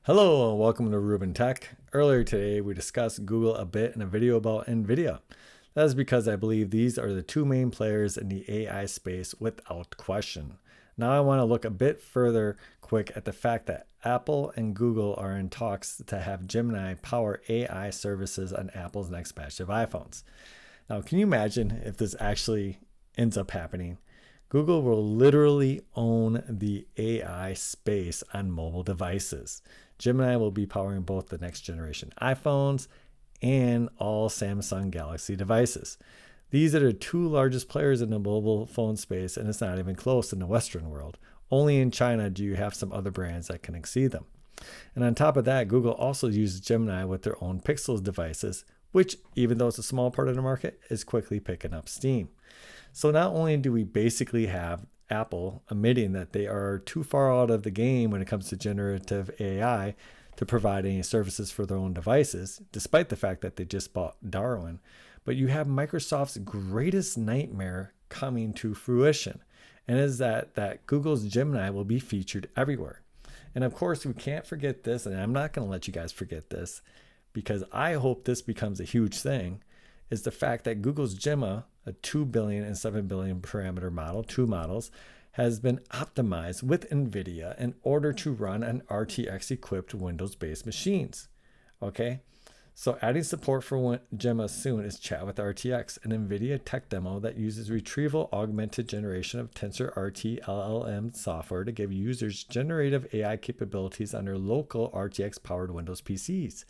Hello and welcome to Ruben Tech. Earlier today, we discussed Google a bit in a video about NVIDIA. That is because I believe these are the two main players in the AI space without question. Now I want to look a bit further quick at the fact that Apple and Google are in talks to have Gemini power AI services on Apple's next batch of iPhones. Now, can you imagine if this actually ends up happening? Google will literally own the AI space on mobile devices. Gemini will be powering both the next generation iPhones and all Samsung Galaxy devices. These are the two largest players in the mobile phone space, and it's not even close in the Western world. Only in China do you have some other brands that can exceed them. And on top of that, Google also uses Gemini with their own Pixels devices, which, even though it's a small part of the market, is quickly picking up steam. So not only do we basically have Apple admitting that they are too far out of the game when it comes to generative AI to provide any services for their own devices, despite the fact that they just bought Darwin, but you have Microsoft's greatest nightmare coming to fruition, and is that Google's Gemini will be featured everywhere. And of course, we can't forget this, and I'm not going to let you guys forget this, because I hope this becomes a huge thing, is the fact that Google's Gemma, a 2 billion and 7 billion parameter model, two models, has been optimized with NVIDIA in order to run on RTX equipped Windows-based machines. Okay, so adding support for Gemma soon is Chat with RTX, an NVIDIA tech demo that uses retrieval augmented generation of TensorRT LLM software to give users generative AI capabilities on their local RTX powered Windows PCs.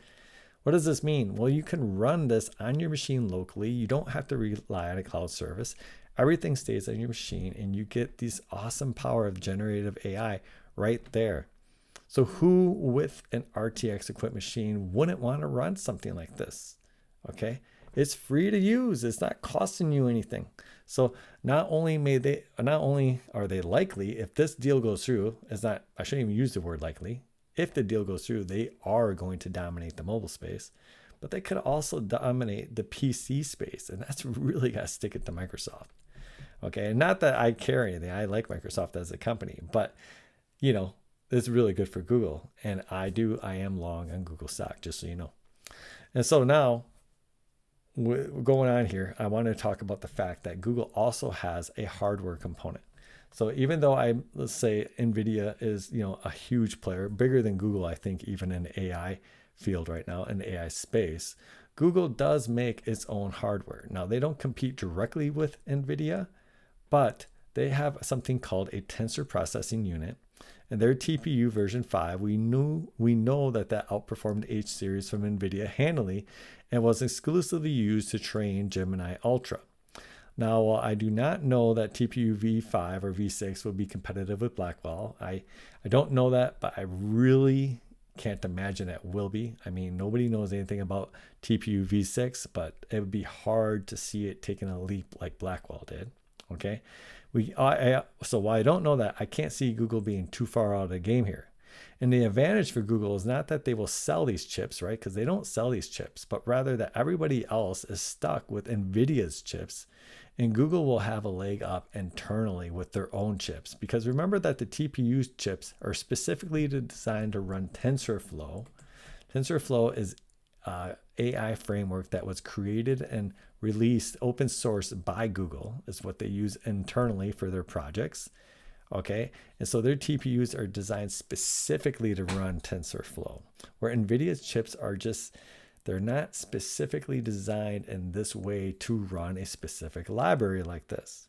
What does this mean? Well, you can run this on your machine locally. You don't have to rely on a cloud service. Everything stays on your machine, and you get this awesome power of generative AI right there. So who with an RTX equipped machine wouldn't want to run something like this? Okay, it's free to use. It's not costing you anything. So not only are they likely, if this deal goes through, I shouldn't even use the word likely. If the deal goes through, they are going to dominate the mobile space, but they could also dominate the PC space. And that's really got to stick it to Microsoft. Okay. And not that I care anything. I like Microsoft as a company, but it's really good for Google. And I am long on Google stock, just so you know. And so now going on here, I want to talk about the fact that Google also has a hardware component. So even though let's say NVIDIA is, a huge player, bigger than Google, I think, even in the AI field right now, in the AI space, Google does make its own hardware. Now, they don't compete directly with NVIDIA, but they have something called a tensor processing unit. And their TPU version 5, we know that outperformed H series from NVIDIA handily and was exclusively used to train Gemini Ultra. Now, while I do not know that TPU V5 or V6 will be competitive with Blackwell, I don't know that, but I really can't imagine it will be. I mean, nobody knows anything about TPU V6, but it would be hard to see it taking a leap like Blackwell did. Okay, so while I don't know that, I can't see Google being too far out of the game here. And the advantage for Google is not that they will sell these chips, right? Because they don't sell these chips, but rather that everybody else is stuck with NVIDIA's chips, and Google will have a leg up internally with their own chips. Because remember that the TPU chips are specifically designed to run TensorFlow. TensorFlow is AI framework that was created and released open source by Google, is what they use internally for their projects. Okay, and so their TPUs are designed specifically to run TensorFlow, where NVIDIA's chips they're not specifically designed in this way to run a specific library like this.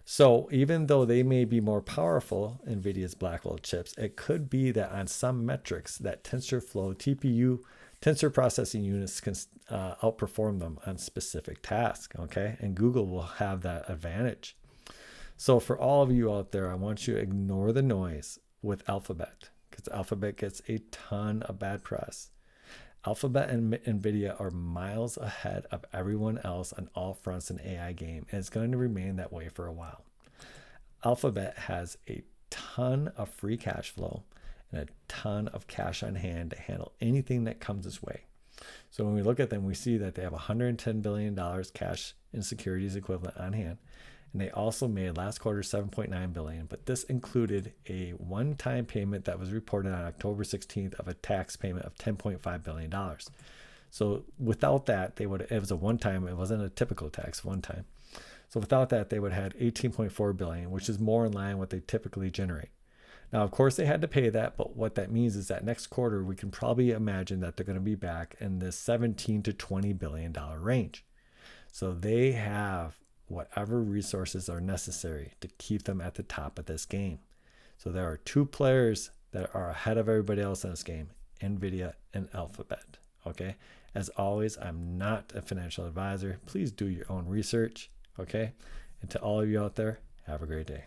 So even though they may be more powerful, NVIDIA's Blackwell chips, it could be that on some metrics that TensorFlow TPU tensor processing units can outperform them on specific tasks. Okay, and Google will have that advantage. So for all of you out there, I want you to ignore the noise with Alphabet, because Alphabet gets a ton of bad press. Alphabet and NVIDIA are miles ahead of everyone else on all fronts in the AI game, and it's going to remain that way for a while. Alphabet has a ton of free cash flow and a ton of cash on hand to handle anything that comes its way. So when we look at them, we see that they have $110 billion cash and securities equivalent on hand. And they also made last quarter 7.9 billion, but this included a one-time payment that was reported on October 16th of a tax payment of $10.5 billion. So without that, it was a one-time, it wasn't a typical tax, one time. So without that, they would have had 18.4 billion, which is more in line with what they typically generate. Now, of course, they had to pay that, but what that means is that next quarter, we can probably imagine that they're going to be back in this $17 to $20 billion range. So they have whatever resources are necessary to keep them at the top of this game. So there are two players that are ahead of everybody else in this game, NVIDIA and Alphabet. Okay. As always, I'm not a financial advisor. Please do your own research. Okay. And to all of you out there, have a great day.